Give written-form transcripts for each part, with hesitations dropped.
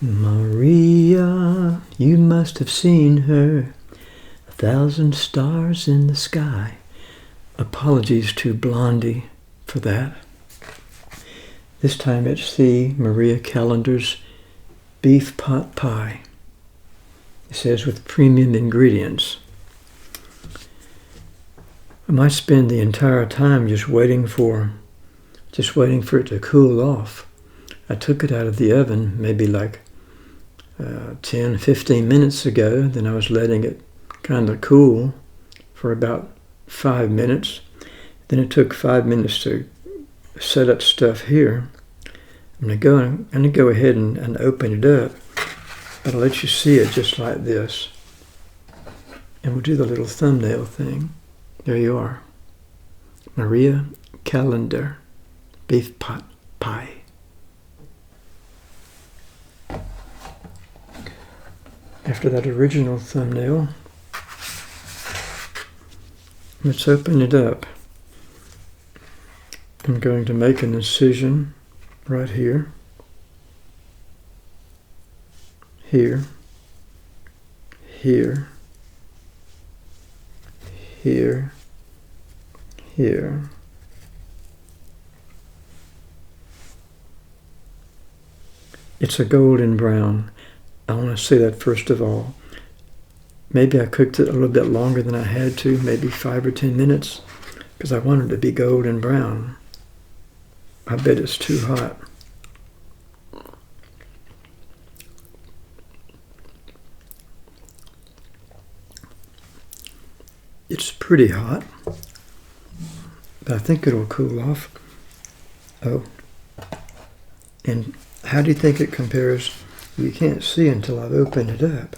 Maria, you must have seen her, 1,000 stars in the sky. Apologies to Blondie for that. This time it's the Maria Callender's beef pot pie. It says with premium ingredients. I might spend the entire time just waiting for it to cool off. I took it out of the oven maybe like 10, 15 minutes ago. Then I was letting it kind of cool for about 5 minutes. Then it took 5 minutes to set up stuff here. I'm going to go ahead and open it up, but I'll let you see it just like this. And we'll do the little thumbnail thing. There you are. Maria Callender beef pot pie. After that original thumbnail, let's open it up. I'm going to make an incision right here, here, here, here, here. It's a golden brown. I want to say that first of all. Maybe I cooked it a little bit longer than I had to, maybe 5 or 10 minutes, because I wanted it to be golden brown. I bet it's too hot. It's pretty hot, but I think it'll cool off. Oh, and how do you think it compares? You can't see until I've opened it up.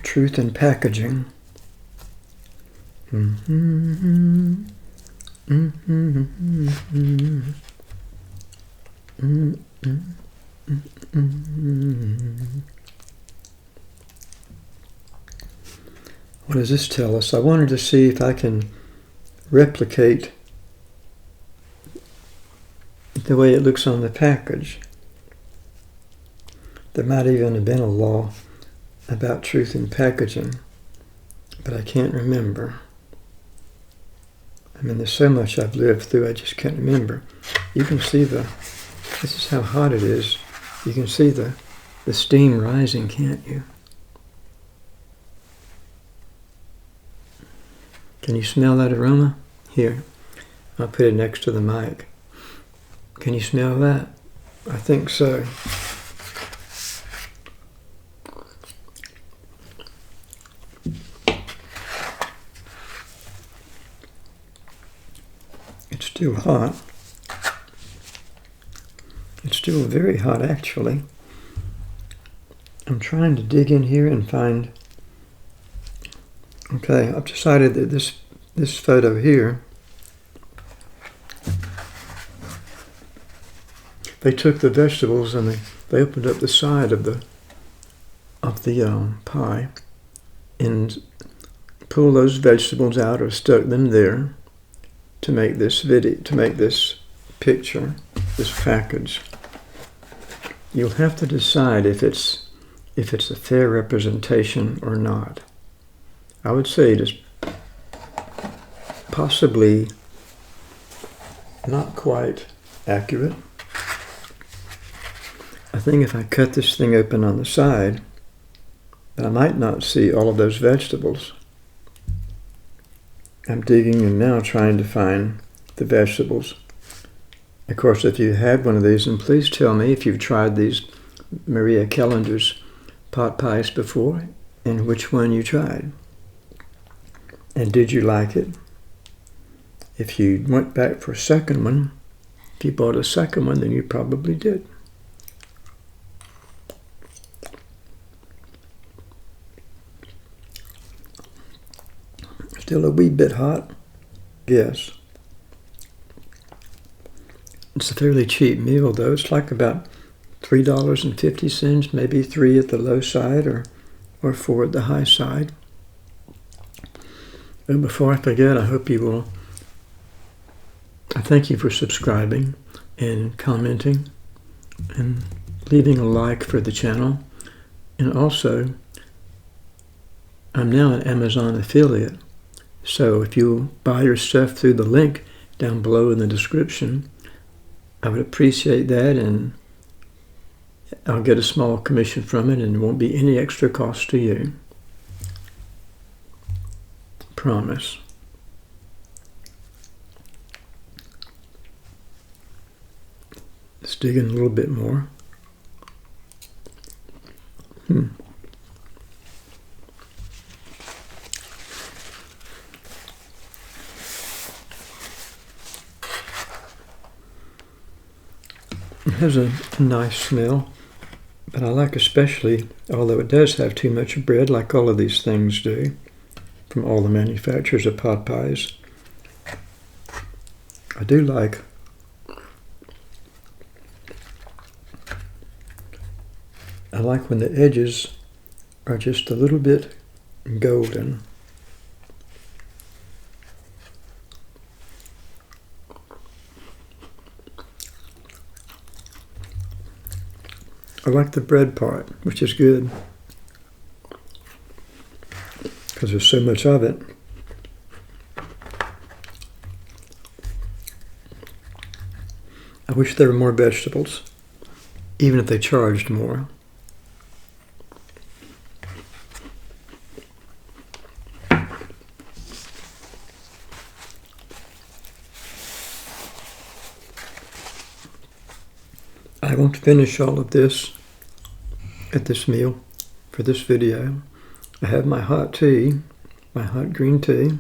Truth in packaging. What does this tell us? I wanted to see if I can replicate the way it looks on the package. There might even have been a law about truth in packaging, but I can't remember. I mean, there's so much I've lived through, I just can't remember. You can see this is how hot it is. You can see the steam rising, can't you? Can you smell that aroma? Here, I'll put it next to the mic. Can you smell that? I think so. It's still hot. It's still very hot, actually. I'm trying to dig in here and find... Okay, I've decided that this photo here, they took the vegetables and they opened up the side of the pie and pulled those vegetables out or stuck them there to make this picture, this package. You'll have to decide if it's a fair representation or not. I would say it is possibly not quite accurate. I think if I cut this thing open on the side, I might not see all of those vegetables. I'm digging in now trying to find the vegetables. Of course, if you had one of these, and please tell me if you've tried these Maria Callender's pot pies before and which one you tried. And did you like it? If you went back for a second one, if you bought a second one, then you probably did. Still a wee bit hot? Yes. It's a fairly cheap meal, though. It's like about $3.50, maybe $3 at the low side or $4 at the high side. And before I forget, I hope you will. I thank you for subscribing and commenting and leaving a like for the channel. And also, I'm now an Amazon affiliate. So if you buy your stuff through the link down below in the description, I would appreciate that, and I'll get a small commission from it, and it won't be any extra cost to you. Promise. Let's dig in a little bit more. It has a nice smell, but I like especially, although it does have too much bread like all of these things do, from all the manufacturers of pot pies, I do like when the edges are just a little bit golden. I like the bread part, which is good, because there's so much of it. I wish there were more vegetables, even if they charged more. I won't finish all of this at this meal for this video. I have my hot tea, my hot green tea.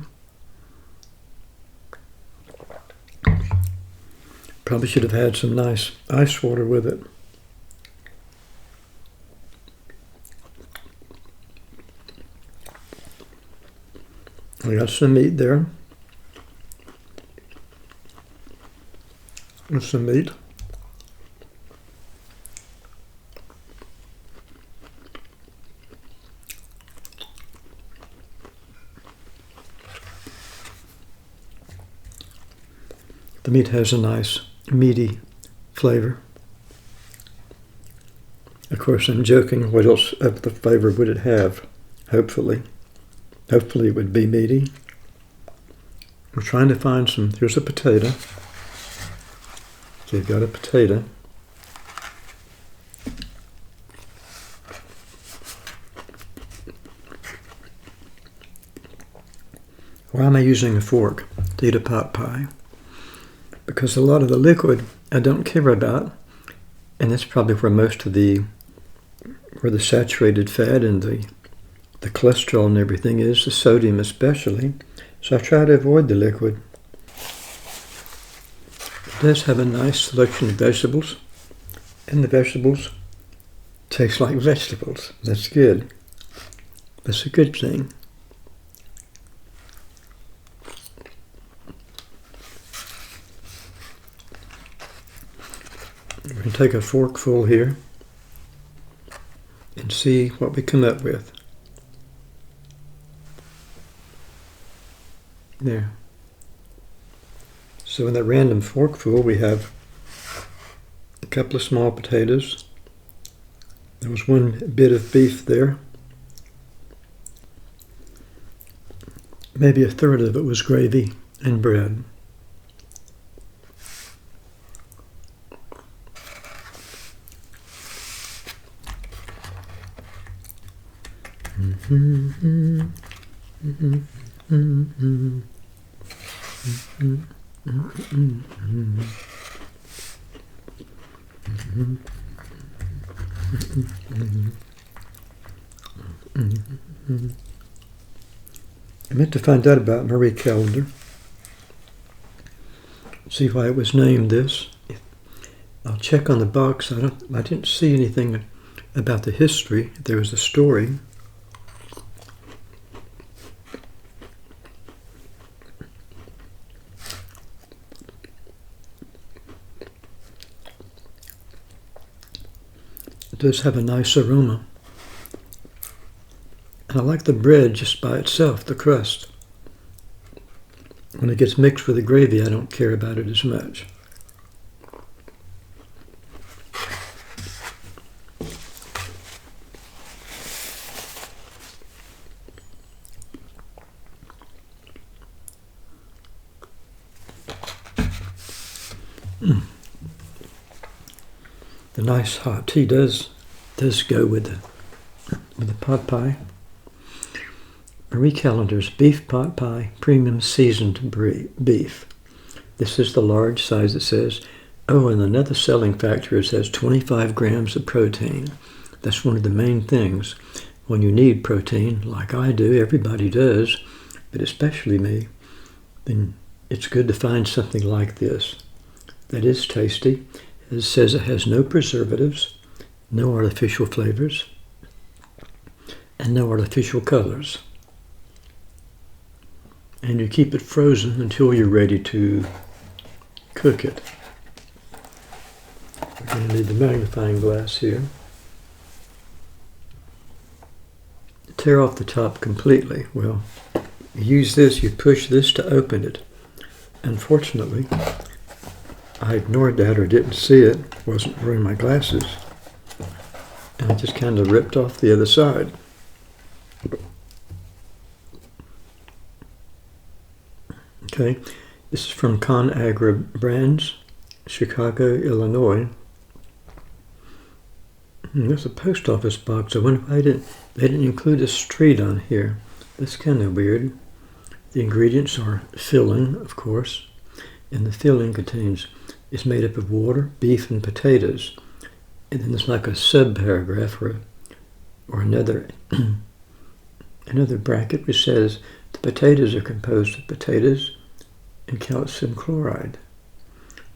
Probably should have had some nice ice water with it. I got some meat there. And some meat. The meat has a nice meaty flavor. Of course, I'm joking. What else of the flavor would it have? Hopefully it would be meaty. We're trying to find some. Here's a potato. So you've got a potato. Why am I using a fork to eat a pot pie? Because a lot of the liquid I don't care about, and that's probably where most of the saturated fat and the cholesterol and everything is, the sodium especially. So I try to avoid the liquid. It does have a nice selection of vegetables, and the vegetables taste like vegetables. That's good. That's a good thing. We're going to take a forkful here and see what we come up with. There. So in that random forkful we have a couple of small potatoes. There was one bit of beef there. Maybe a third of it was gravy and bread. I meant to find out about Marie Callender. See why it was named this. I'll check on the box. I didn't see anything about the history. If there was a story. It does have a nice aroma. And I like the bread just by itself, the crust. When it gets mixed with the gravy, I don't care about it as much. The nice hot tea does go with the pot pie. Marie Callender's beef pot pie, premium seasoned beef. This is the large size, it says. Oh, and another selling factor, it says 25 grams of protein. That's one of the main things. When you need protein, like I do, everybody does, but especially me, then it's good to find something like this. That is tasty. It says it has no preservatives, no artificial flavors, and no artificial colors. And you keep it frozen until you're ready to cook it. We're going to need the magnifying glass here. Tear off the top completely. Well, you use this, you push this to open it. Unfortunately, I ignored that or didn't see it, wasn't wearing my glasses, and I just kind of ripped off the other side. Okay, this is from ConAgra Brands, Chicago, Illinois. There's a post office box. I wonder why they didn't include a street on here. That's kind of weird. The ingredients are filling, of course, and the filling is made up of water, beef, and potatoes. And then there's like a sub-paragraph or another another bracket which says the potatoes are composed of potatoes and calcium chloride.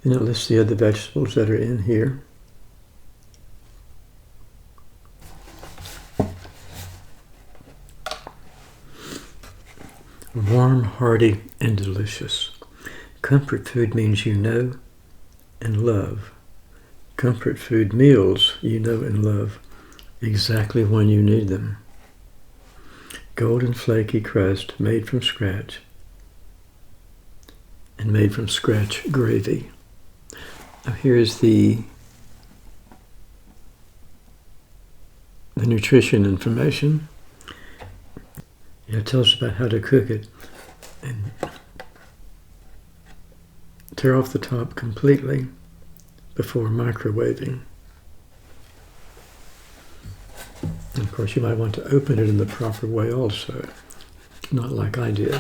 And it lists the other vegetables that are in here. Warm, hearty, and delicious. Comfort food means you know and love. Comfort food meals you know and love exactly when you need them. Golden flaky crust made from scratch and made from scratch gravy. Now here's the nutrition information. It tells about how to cook it. And tear off the top completely before microwaving. And of course, you might want to open it in the proper way also, not like I did.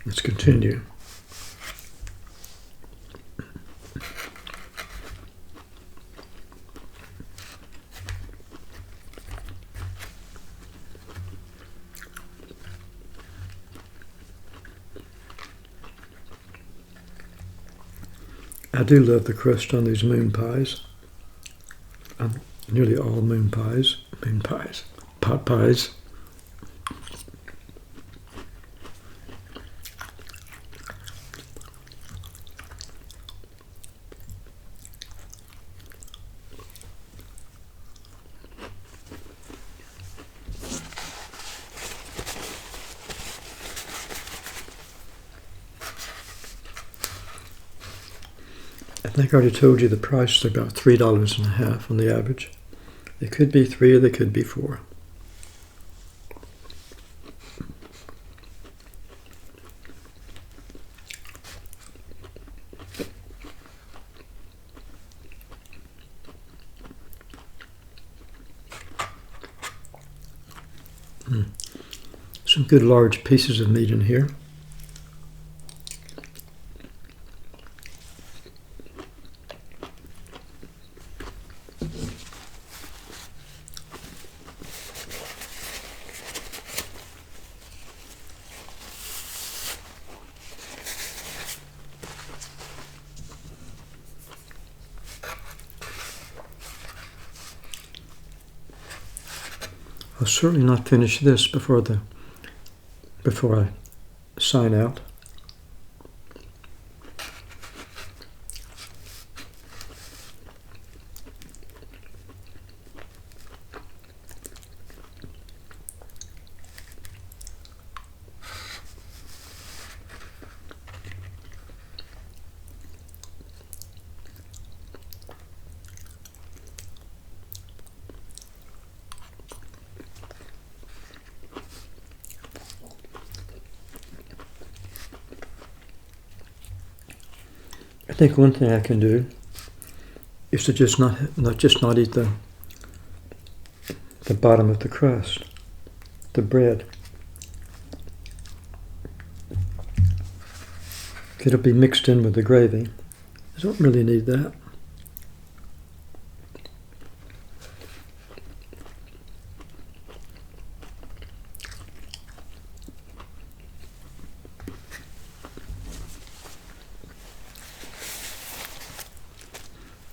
Let's continue. I do love the crust on these moon pies. Nearly all pot pies. I think I already told you the price is about $3.50 on the average. They could be 3 or they could be 4. Some good large pieces of meat in here. I'll certainly not finish this before I sign out. I think one thing I can do is to just not eat the bottom of the crust, the bread. It'll be mixed in with the gravy. I don't really need that.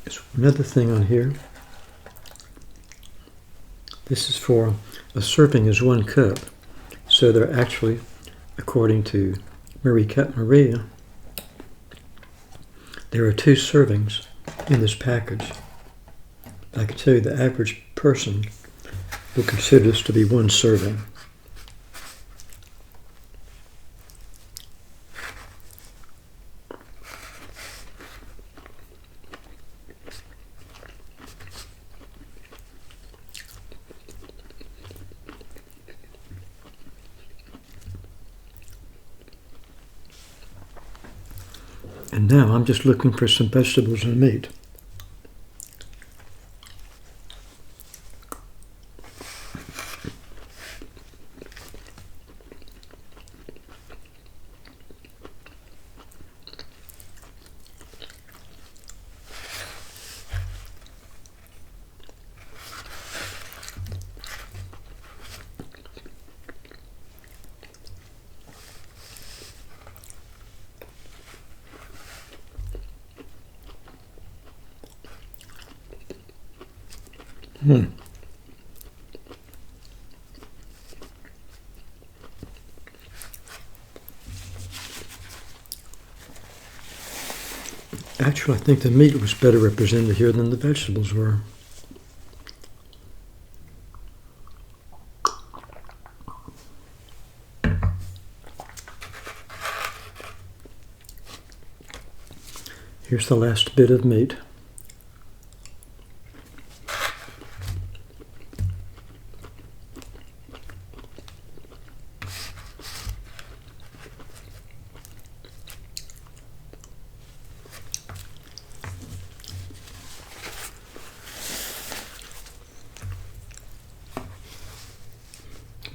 There's another thing on here. This is for a serving is 1 cup. So they're actually, according to Marie Cat Maria, there are 2 servings in this package. I can tell you the average person will consider this to be 1 serving. And now I'm just looking for some vegetables and meat. Actually, I think the meat was better represented here than the vegetables were. Here's the last bit of meat.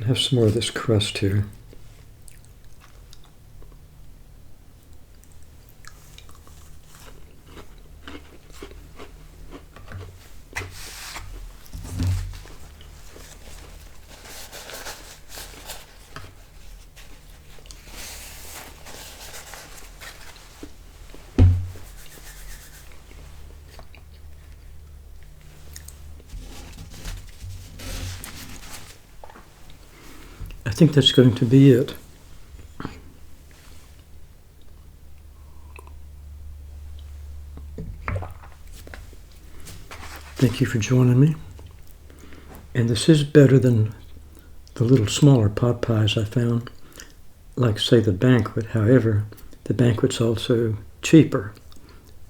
Have some more of this crust here. I think that's going to be it. Thank you for joining me. And this is better than the little smaller pot pies I found, like say the Banquet. However, the Banquet's also cheaper.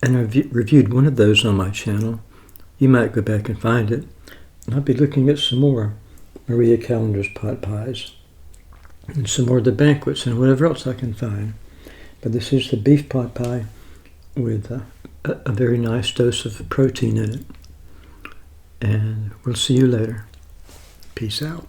And I've reviewed one of those on my channel. You might go back and find it. And I'll be looking at some more Maria Callender's pot pies. And some more of the Banquets and whatever else I can find. But this is the beef pot pie with a very nice dose of protein in it. And we'll see you later. Peace out.